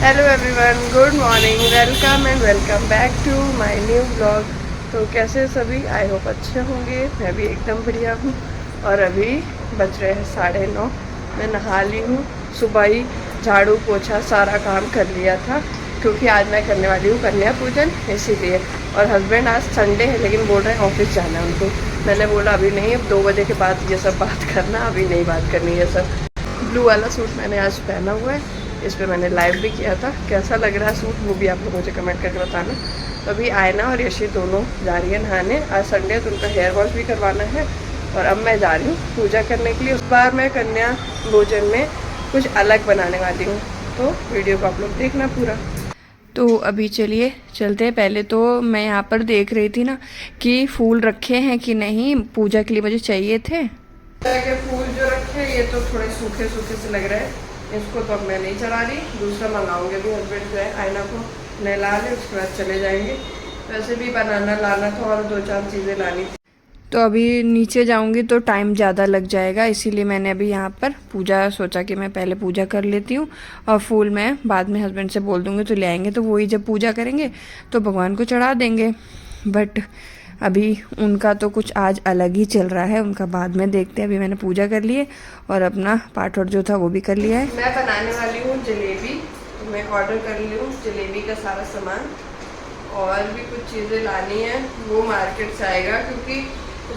Hello everyone, good morning, welcome back to my new blog. तो कैसे सभी, I hope अच्छे होंगे। मैं भी एकदम बढ़िया हूँ। और अभी बज रहे हैं 9:30। मैं नहा ली हूँ। सुबह ही झाड़ू पोछा सारा काम कर लिया था, क्योंकि आज मैं करने वाली हूँ कन्या पूजन, इसीलिए। और हस्बैंड आज संडे है लेकिन बोल रहे हैं ऑफिस जाना है उनको। मैंने बोला अभी नहीं, अब 2 बजे के बाद ये सब बात करना, अभी नहीं बात करनी है सब। ब्लू वाला सूट मैंने आज पहना हुआ है, इस पर मैंने लाइव भी किया था। कैसा लग रहा है सूट वो भी आप लोग मुझे कमेंट करके बताना। तो अभी आयना और यशी दोनों जा रही है नहाने। आज संडे है तो उनका हेयर वॉश भी करवाना है। और अब मैं जा रही हूँ पूजा करने के लिए। उस बार मैं कन्या भोजन में कुछ अलग बनाने वाली हूँ, तो वीडियो को आप लोग देखना पूरा। तो अभी चलिए चलते हैं। पहले तो मैं यहाँ पर देख रही थी ना कि फूल रखे हैं कि नहीं, पूजा के लिए मुझे चाहिए थे। फूल जो रखे हैं ये तो थोड़े सूखे सूखे से लग रहे हैं, इसको तो अब मैं नहीं चढ़ा रही, दूसरा मंगाऊंगे। भी हस्बैंड जो है आयना को नहला ले, उसके बाद चले जाएंगे। वैसे भी बनाना लाना था और 2-4 चीज़ें लानी थी। तो अभी नीचे जाऊंगी तो टाइम ज़्यादा लग जाएगा, इसीलिए मैंने अभी यहाँ पर पूजा सोचा कि मैं पहले पूजा कर लेती हूँ। और फूल मैं बाद में हस्बैंड से बोल दूँगी तो ले आएंगे, तो वही जब पूजा करेंगे तो भगवान को चढ़ा देंगे। बट अभी उनका तो कुछ आज अलग ही चल रहा है, उनका बाद में देखते हैं। अभी मैंने पूजा कर ली है और अपना पाठ जो था वो भी कर लिया है। मैं बनाने वाली हूँ जलेबी, तो मैं ऑर्डर कर ली हूँ जलेबी का सारा सामान। और भी कुछ चीज़ें लानी है, वो मार्केट से आएगा, क्योंकि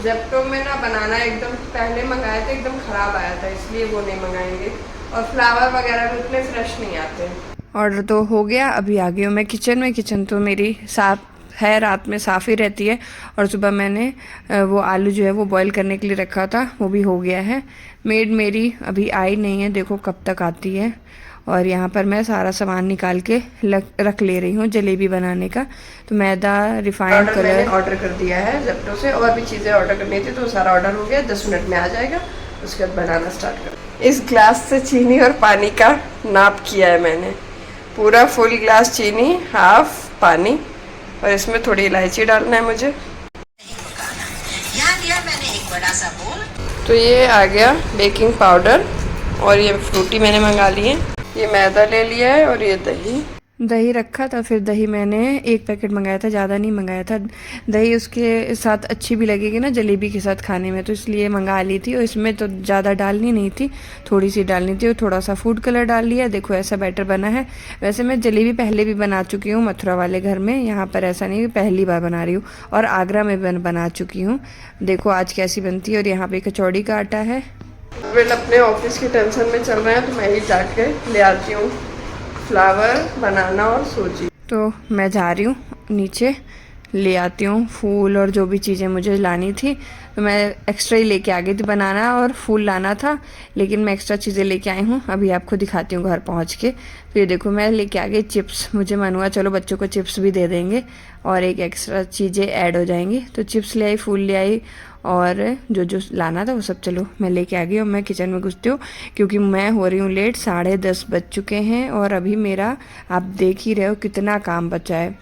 जेप्टो में ना बनाना एकदम पहले मंगाया था, एकदम ख़राब आया था, इसलिए वो नहीं मंगाएंगे। और फ्लावर वगैरह भी उतने फ्रेश नहीं आते। ऑर्डर तो हो गया, अभी आ गई हूँ मैं किचन में। किचन तो मेरी साफ है, रात में साफ़ ही रहती है। और सुबह मैंने वो आलू जो है वो बॉईल करने के लिए रखा था, वो भी हो गया है। मेड मेरी अभी आई नहीं है, देखो कब तक आती है। और यहाँ पर मैं सारा सामान निकाल के रख ले रही हूँ जलेबी बनाने का। तो मैदा, रिफाइंड कलर ऑर्डर कर दिया है जेप्टो से, और भी चीज़ें ऑर्डर करनी थी, तो सारा ऑर्डर हो गया। 10 मिनट में आ जाएगा, उसके बाद बनाना स्टार्ट कर। इस ग्लास से चीनी और पानी का नाप किया है मैंने, पूरा फुल ग्लास चीनी, हाफ पानी, और इसमें थोड़ी इलायची डालना है मुझे। यहाँ दिया मैंने एक बड़ा सा बोल। तो ये आ गया बेकिंग पाउडर, और ये फ्रूटी मैंने मंगा ली है। ये मैदा ले लिया है, और ये दही रखा था। फिर दही मैंने 1 पैकेट मंगाया था, ज़्यादा नहीं मंगाया था। दही उसके साथ अच्छी भी लगेगी ना जलेबी के साथ खाने में, तो इसलिए मंगा ली थी। और इसमें तो ज़्यादा डालनी नहीं थी, थोड़ी सी डालनी थी। और थोड़ा सा फूड कलर डाल लिया। देखो ऐसा बैटर बना है। वैसे मैं जलेबी पहले भी बना चुकी हूँ मथुरा वाले घर में, यहाँ पर ऐसा नहीं, पहली बार बना रही हूँ। और आगरा में बना चुकी हूँ। देखो आज कैसी बनती है। और यहाँ पर कचौड़ी का आटा है। वेल अपने ऑफिस की टेंशन में चल रहे हैं, तो मैं ही जाके ले आती हूँ फ्लावर, बनाना और सूजी। तो मैं जा रही हूँ नीचे, ले आती हूँ फूल और जो भी चीज़ें मुझे लानी थी। तो मैं एक्स्ट्रा ही लेके आ गई थी, बनाना और फूल लाना था, लेकिन मैं एक्स्ट्रा चीज़ें लेके आई हूँ। अभी आपको दिखाती हूँ घर पहुँच के। तो ये देखो मैं लेके आ गई चिप्स। मुझे मन हुआ चलो बच्चों को चिप्स भी दे देंगे और एक एक्स्ट्रा चीज़ें ऐड हो जाएंगी। तो चिप्स ले आई, फूल ले आई, और जो जो लाना था वो सब चलो मैं लेके आ गई। और मैं किचन में घुसती हूँ, क्योंकि मैं हो रही हूँ लेट। 10:30 बज चुके हैं और अभी मेरा आप देख ही रहे हो कितना काम बचा है।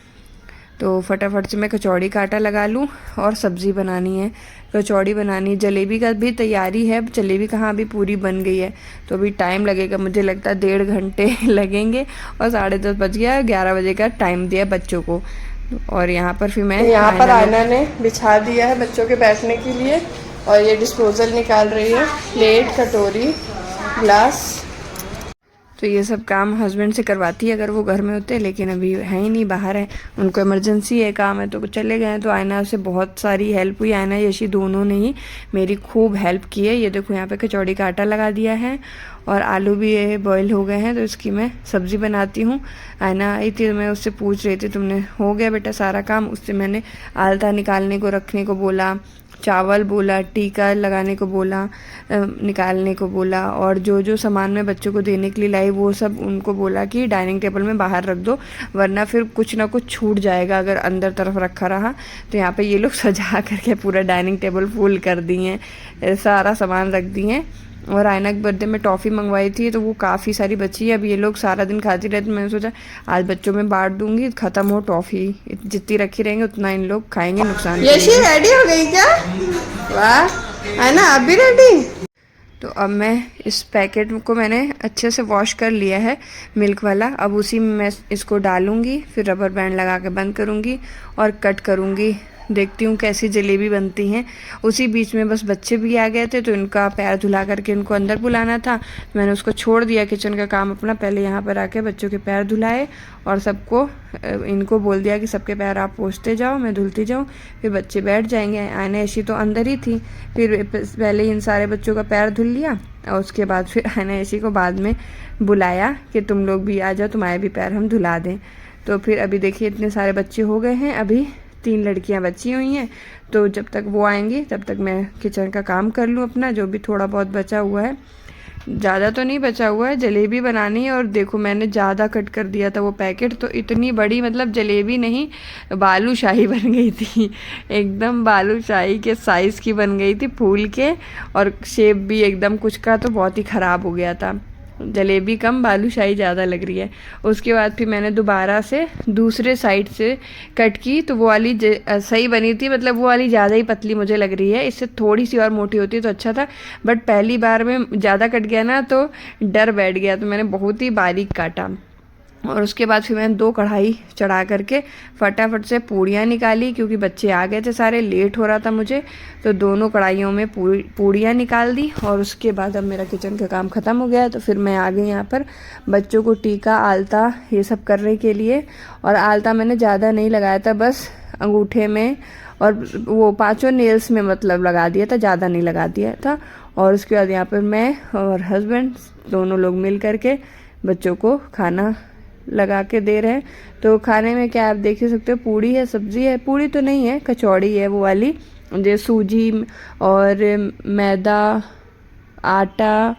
तो फटाफट से मैं कचौड़ी का आटा लगा लूँ, और सब्ज़ी बनानी है, कचौड़ी बनानी, जलेबी का भी तैयारी है। जलेबी कहाँ अभी पूरी बन गई है, तो अभी टाइम लगेगा, मुझे लगता है 1.5 घंटे लगेंगे। और 10:30 बज गया, 11 बजे का टाइम दिया बच्चों को। और यहाँ पर फिर मैं यहाँ पर आयना ने बिछा दिया है बच्चों के बैठने के लिए। और ये डिस्पोजल निकाल रही है, प्लेट, कटोरी, ग्लास। तो ये सब काम हस्बैंड से करवाती है अगर वो घर में होते, लेकिन अभी है ही नहीं, बाहर है, उनको इमरजेंसी है, काम है, तो चले गए हैं। तो आयना से बहुत सारी हेल्प हुई, आयना यशी दोनों ने ही मेरी खूब हेल्प की है। ये देखो यहाँ पे कचौड़ी का आटा लगा दिया है, और आलू भी बॉईल हो गए हैं, तो इसकी मैं सब्ज़ी बनाती हूँ। आयना आई थी तो मैं उससे पूछ रही थी तुमने हो गया बेटा सारा काम। उससे मैंने आलता निकालने को रखने को बोला, चावल बोला, टीका लगाने को बोला, निकालने को बोला, और जो जो सामान मैं बच्चों को देने के लिए लाई वो सब उनको बोला कि डाइनिंग टेबल में बाहर रख दो, वरना फिर कुछ ना कुछ छूट जाएगा अगर अंदर तरफ रखा रहा। तो यहाँ पे ये लोग सजा करके पूरा डाइनिंग टेबल फुल कर दिए हैं, सारा सामान रख दिए हैं। और आयना के बर्थडे में टॉफ़ी मंगवाई थी, तो वो काफ़ी सारी बची है। अब ये लोग सारा दिन खाती रहती, मैंने सोचा आज बच्चों में बांट दूंगी, ख़त्म हो टॉफ़ी। जितनी रखी रहेंगे उतना इन लोग खाएंगे, नुकसान। यशी रेडी हो गई क्या? वाह, है ना, आप भी रेडी? तो अब मैं इस पैकेट को मैंने अच्छे से वॉश कर लिया है मिल्क वाला। अब उसी में मैं इसको डालूँगी, फिर रबर बैंड लगा के बंद करूँगी और कट करूँगी। देखती हूँ कैसी जलेबी बनती हैं। उसी बीच में बस बच्चे भी आ गए थे तो इनका पैर धुला करके इनको अंदर बुलाना था। मैंने उसको छोड़ दिया किचन का काम अपना, पहले यहाँ पर आके बच्चों के पैर धुलाए और सबको इनको बोल दिया कि सबके पैर आप पोंछते जाओ, मैं धुलती जाऊँ, फिर बच्चे बैठ जाएंगे। आने ऐसी तो अंदर ही थी, फिर पहले इन सारे बच्चों का पैर धुल लिया और उसके बाद फिर आना ऐसी को बाद में बुलाया कि तुम लोग भी आ जाओ, तुम्हारे भी पैर हम धुला दें। तो फिर अभी देखिए इतने सारे बच्चे हो गए हैं, अभी 3 लड़कियां बची हुई हैं। तो जब तक वो आएंगी तब तक मैं किचन का काम कर लूँ अपना, जो भी थोड़ा बहुत बचा हुआ है। ज़्यादा तो नहीं बचा हुआ है, जलेबी बनानी है। और देखो मैंने ज़्यादा कट कर दिया था वो पैकेट, तो इतनी बड़ी मतलब जलेबी नहीं बालूशाही बन गई थी, एकदम बालूशाही के साइज़ की बन गई थी, फूल के, और शेप भी एकदम कुछ का तो बहुत ही ख़राब हो गया था। जलेबी कम बालूशाही ज़्यादा लग रही है। उसके बाद फिर मैंने दोबारा से दूसरे साइड से कट की, तो वो वाली सही बनी थी, मतलब वो वाली ज़्यादा ही पतली मुझे लग रही है, इससे थोड़ी सी और मोटी होती तो अच्छा था। बट पहली बार में ज़्यादा कट गया ना तो डर बैठ गया, तो मैंने बहुत ही बारीक काटा। और उसके बाद फिर मैंने 2 कढ़ाई चढ़ा करके फटाफट से पूड़ियाँ निकाली, क्योंकि बच्चे आ गए थे सारे, लेट हो रहा था मुझे। तो दोनों कढ़ाइयों में पूड़ियाँ निकाल दी और उसके बाद अब मेरा किचन का काम ख़त्म हो गया। तो फिर मैं आ गई यहाँ पर बच्चों को टीका आलता ये सब करने के लिए। और आलता मैंने ज़्यादा नहीं लगाया था, बस अंगूठे में और वो 5 नेल्स में मतलब लगा दिया था, ज़्यादा नहीं लगा दिया था। और उसके बाद यहाँ पर मैं और हस्बैंड दोनों लोग मिल करके बच्चों को खाना लगा के दे रहे हैं। तो खाने में क्या आप देख ही सकते हो, पूड़ी है, सब्जी है, पूड़ी तो नहीं है, कचौड़ी है वो वाली, जो सूजी और मैदा, आटा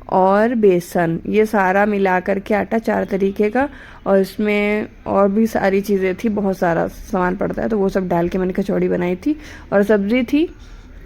और बेसन, ये सारा मिला करके आटा 4 तरीके का, और इसमें और भी सारी चीज़ें थी, बहुत सारा सामान पड़ता है, तो वो सब डाल के मैंने कचौड़ी बनाई थी। और सब्जी थी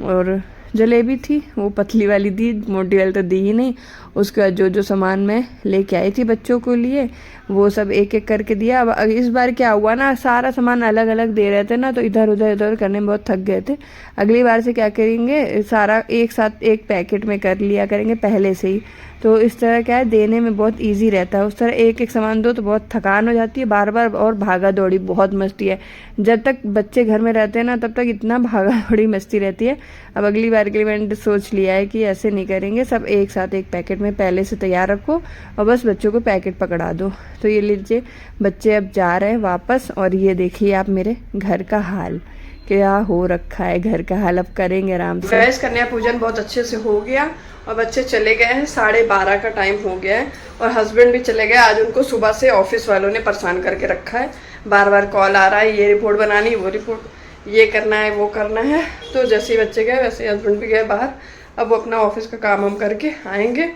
और जलेबी थी, वो पतली वाली दी, मोटी वाली तो दी ही नहीं। उसके बाद जो सामान मैं लेके आई थी बच्चों को लिए वो सब एक एक करके दिया। अब इस बार क्या हुआ ना, सारा सामान अलग अलग दे रहे थे ना, तो इधर उधर करने में बहुत थक गए थे। अगली बार से क्या करेंगे, सारा एक साथ एक पैकेट में कर लिया करेंगे पहले से ही, तो इस तरह क्या है देने में बहुत इजी रहता है। उस तरह एक एक सामान दो तो बहुत थकान हो जाती है बार बार, और भागा दौड़ी बहुत मस्ती है। जब तक बच्चे घर में रहते हैं ना तब तक इतना भागा दौड़ी मस्ती रहती है। अब अगली बार के लिए मैंने सोच लिया है कि ऐसे नहीं करेंगे, सब एक साथ एक पैकेट में पहले से तैयार रखो और बस बच्चों को पैकेट पकड़ा दो। तो ये लीजिए बच्चे अब जा रहे हैं वापस, और ये देखिए आप मेरे घर का हाल क्या हो रखा है, घर का हाल अब करेंगे आराम से। गैस कन्या पूजन बहुत अच्छे से हो गया और बच्चे चले गए हैं, 12:30 का टाइम हो गया है, और हस्बैंड भी चले गए। आज उनको सुबह से ऑफिस वालों ने परेशान करके रखा है, बार बार कॉल आ रहा है, ये रिपोर्ट बनानी, वो रिपोर्ट, ये करना है, वो करना है। तो जैसे ही बच्चे गए वैसे हस्बैंड भी गए बाहर, अब वो अपना ऑफिस का काम हम करके आएंगे।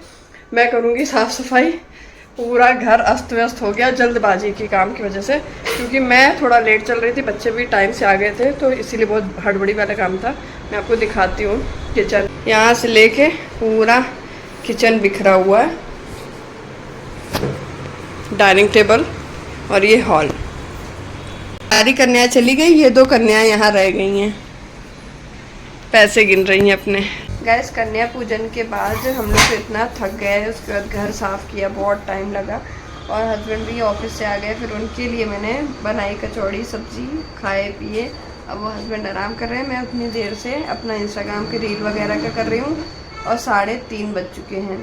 मैं करूँगी साफ़ सफाई, पूरा घर अस्त व्यस्त हो गया जल्दबाजी की काम की वजह से, क्योंकि मैं थोड़ा लेट चल रही थी, बच्चे भी टाइम से आ गए थे, तो इसीलिए बहुत हड़बड़ी वाला काम था। मैं आपको दिखाती हूँ किचन, यहाँ से लेके पूरा किचन बिखरा हुआ है, डाइनिंग टेबल और ये हॉल। सारी कन्याएं चली गई, ये 2 कन्याएं यहाँ रह गई हैं, पैसे गिन रही हैं अपने। गैस कन्या पूजन के बाद हम लोग इतना थक गए, उसके बाद घर साफ़ किया, बहुत टाइम लगा, और हस्बैंड भी ऑफिस से आ गए। फिर उनके लिए मैंने बनाई कचौड़ी सब्जी, खाए पिए। अब वो हस्बैंड आराम कर रहे हैं, मैं उतनी देर से अपना इंस्टाग्राम के रील वगैरह का कर रही हूँ, और 3:30 बज चुके हैं।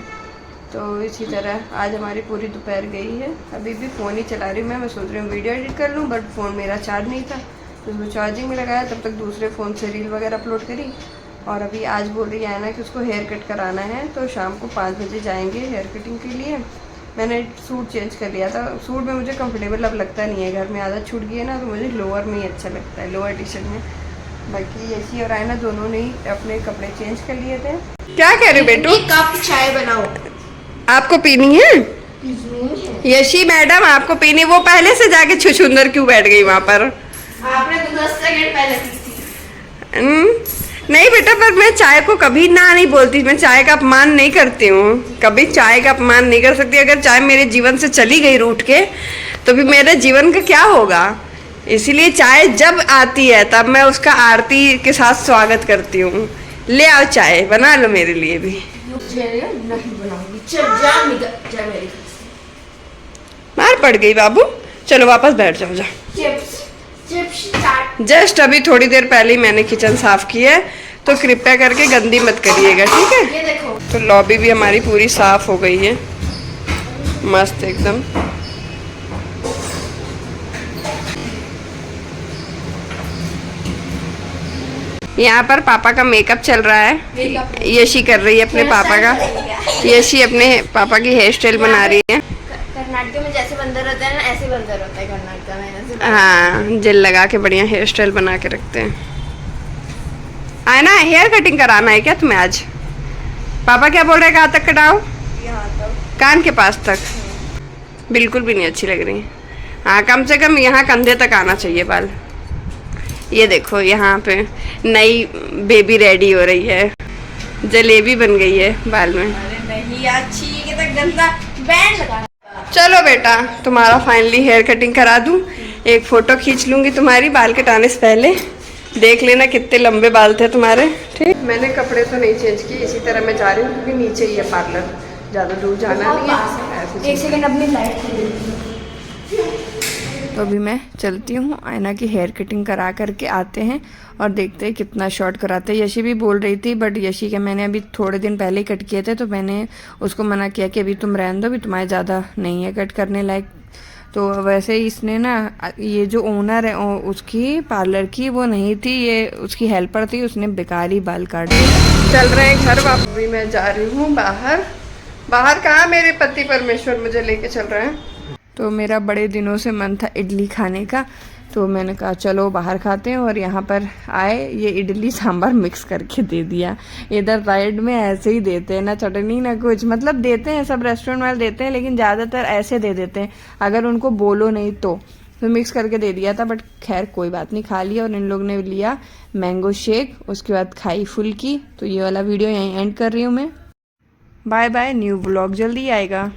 तो इसी तरह आज हमारी पूरी दोपहर गई है। अभी भी फ़ोन ही चला रही हूँ मैं सोच रही हूँ वीडियो एडिट कर लूँ, बट फ़ोन मेरा चार्ज नहीं था, तो उसको चार्जिंग में लगाया, तब तक दूसरे फ़ोन से रील वगैरह अपलोड करी। और अभी आज बोल रही है ना कि उसको हेयर कट कराना है, तो शाम को 5 बजे जाएंगे हेयर कटिंग के लिए। मैंने सूट चेंज कर लिया था, सूट में मुझे कंफर्टेबल अब लगता नहीं है, घर में आदत छूट गई है ना, तो मुझे लोअर में ही अच्छा लगता है, लोअर टी शर्ट में। बाकी यशी और आयना दोनों ने ही अपने कपड़े चेंज कर लिए थे। क्या कह रहे हो बेटू? एक कप चाय बनाओ। आपको पीनी है? यशी मैडम आपको पीनी, वो पहले से जाके छुछुंदर क्यों बैठ गई वहाँ पर? आपने तो 10 सेकंड पहले पी थी। नहीं बेटा, पर मैं चाय को कभी ना नहीं बोलती, मैं चाय का अपमान नहीं करती हूँ, कभी चाय का अपमान नहीं कर सकती। अगर चाय मेरे जीवन से चली गई रूठ के, तो फिर मेरे जीवन का क्या होगा? इसीलिए चाय जब आती है तब मैं उसका आरती के साथ स्वागत करती हूँ। ले आओ चाय, बना लो मेरे लिए भी। नहीं बनाऊंगी, चल जा निकल जा मेरी। मार पड़ गई बाबू, चलो वापस बैठ जाओ, जा। चिप्स चिप्स चाट। जस्ट अभी थोड़ी देर पहले ही मैंने किचन साफ किया है, तो कृपया करके गंदी मत करिएगा, ठीक है। ये देखो, तो लॉबी भी हमारी पूरी साफ हो गई है, मस्त एकदम। यहाँ पर पापा का मेकअप चल रहा है, यशी कर रही है अपने पापा का, यशी अपने पापा की हेयर स्टाइल बना रही है। कर्नाटक में जैसे बंदर होता है ना, ऐसे बंदर होता है कर्नाटक में, ऐसे। हाँ, जेल लगा के बढ़िया हेयर स्टाइल बना के रखते हैं। आए ना, हेयर कटिंग कराना है क्या तुम्हें आज? पापा क्या बोल रहे हैं, कहाँ तक कटाओ? यहाँ तक, कान के पास तक। बिल्कुल भी नहीं अच्छी लग रही। हाँ, कम से कम यहाँ कंधे तक आना चाहिए बाल। ये देखो, यहाँ पे नई बेबी रेडी हो रही है, जलेबी बन गई है बाल में। अरे नहीं अच्छी, ये तो गंदा बैंड लगा। चलो बेटा, तुम्हारा फाइनली हेयर कटिंग करा दूं, एक फोटो खींच लूंगी तुम्हारी बाल कटाने से पहले, देख लेना कितने लंबे बाल थे तुम्हारे, ठीक। मैंने कपड़े तो नहीं चेंज किए, इसी तरह मैं जा रही हूँ क्योंकि नीचे ही है पार्लर, ज़्यादा दूर जाना नहीं है। एक सेकंड अपनी लाइट। तो अभी मैं चलती हूँ, आयना की हेयर कटिंग करा करके आते हैं और देखते हैं कितना शॉर्ट कराते हैं। यशी भी बोल रही थी, बट यशी के मैंने अभी थोड़े दिन पहले ही कट किए थे, तो मैंने उसको मना किया कि अभी तुम रहने दो, अभी तुम्हारे ज़्यादा नहीं है कट करने लायक। तो वैसे ही इसने ना, ये जो ओनर है उसकी पार्लर की, वो नहीं थी, ये उसकी हेल्पर थी, उसने बेकार ही बाल काट दिए। चल रहे हैं घर वापस। अभी मैं जा रही हूँ बाहर। बाहर कहाँ, मेरे पति परमेश्वर मुझे लेके चल रहे हैं। तो मेरा बड़े दिनों से मन था इडली खाने का, तो मैंने कहा चलो बाहर खाते हैं, और यहाँ पर आए, ये इडली सांभर मिक्स करके दे दिया। इधर साइड में ऐसे ही देते हैं, ना चटनी ना कुछ, मतलब देते हैं, सब रेस्टोरेंट वाले देते हैं, लेकिन ज़्यादातर ऐसे दे देते हैं, अगर उनको बोलो नहीं तो मिक्स करके दे दिया था। बट खैर कोई बात नहीं, खा लिया। और इन लोग ने लिया मैंगो शेक, उसके बाद खाई फुल्की। तो ये वाला वीडियो यहीं एंड कर रही हूँ मैं। बाय बाय, न्यू ब्लॉग जल्दी आएगा।